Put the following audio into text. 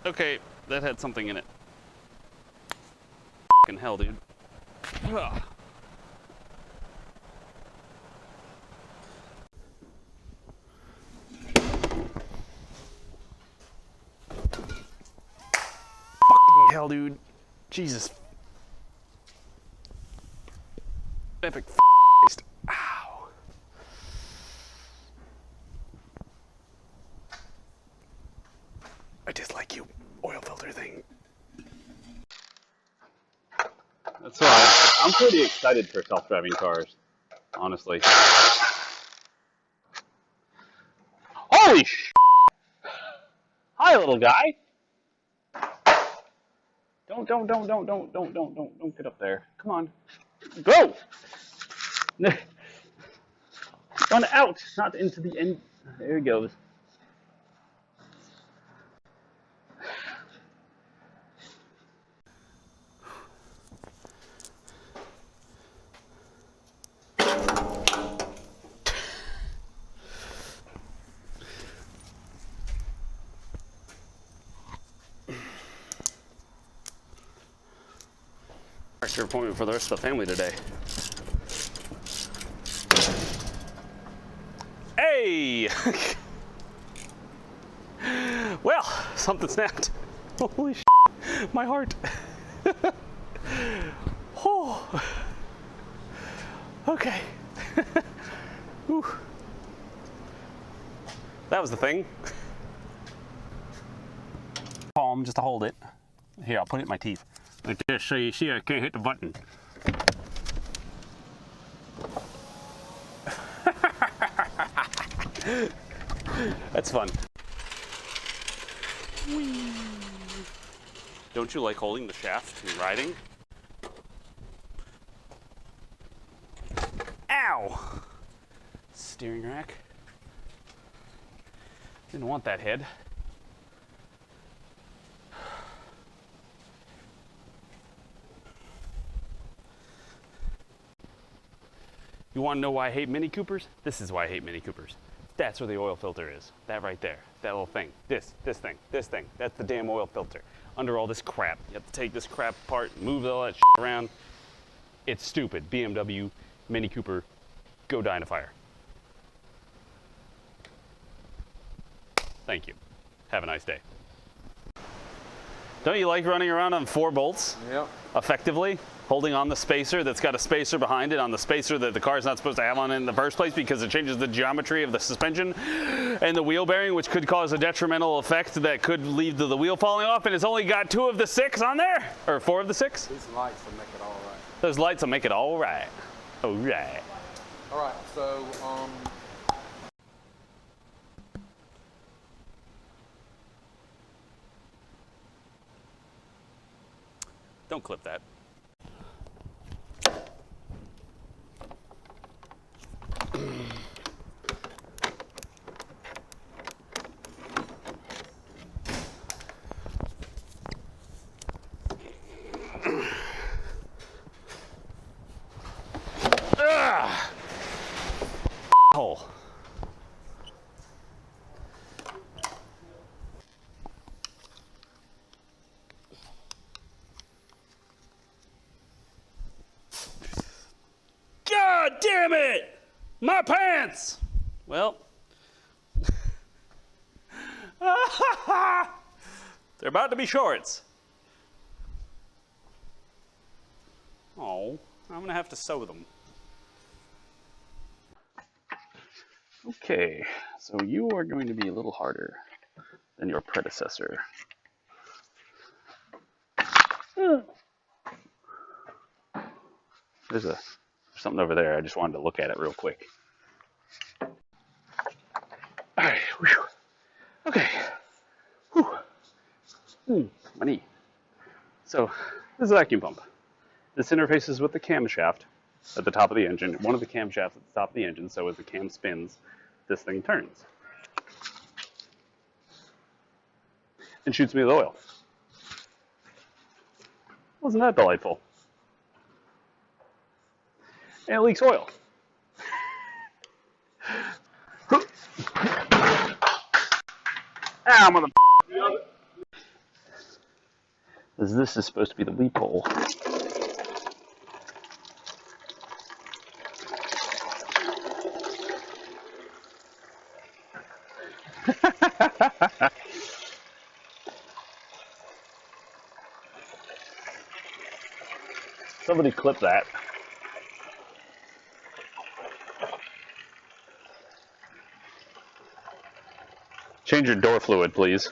Okay, that had something in it. Fucking hell, dude. Ugh. Fucking hell, dude. Jesus. Epic Christ. Ow. I dislike you, oil filter thing. That's alright. I'm pretty excited for self-driving cars, honestly. Holy sh! Hi, little guy. Don't get up there. Come on. Go! Run out, not into the end. There he goes. Your appointment for the rest of the family today. Hey! Well, something snapped. Holy sh! My heart. Oh. Okay. Whew. That was the thing. Palm just to hold it. Here, I'll put it in my teeth. Like this, so you see I can't hit the button. That's fun. Whee. Don't you like holding the shaft and riding? Ow! Steering rack. Didn't want that head. You want to know why I hate Mini Coopers? This is why I hate Mini Coopers. That's where the oil filter is. That right there. That little thing. This thing. That's the damn oil filter. Under all this crap. You have to take this crap apart, move all that shit around. It's stupid. BMW, Mini Cooper, go die in a fire. Thank you. Have a nice day. Don't you like running around on 4 bolts? Yep. Effectively? Holding on the spacer that's got a spacer behind it, on the spacer that the car's not supposed to have on it in the first place because it changes the geometry of the suspension and the wheel bearing, which could cause a detrimental effect that could lead to the wheel falling off, and it's only got 2 of the 6 on there? Or 4 of the 6? These lights will make it all right. Those lights will make it all right. All right. All right, so, Don't clip that. Hole. God damn it! My pants! Well, they're about to be shorts. Oh, I'm gonna have to sew them. Okay, so you are going to be a little harder than your predecessor. There's something over there. I just wanted to look at it real quick. All right, whew. Okay. Whew. My knee. So, this is a vacuum pump. This interfaces with the camshaft at the top of the engine. One of the camshafts at the top of the engine, so as the cam spins, this thing turns. And shoots me with oil. Wasn't that delightful? And it leaks oil. Ow, mother. This is supposed to be the weep hole. Somebody clip that. Change your door fluid, please.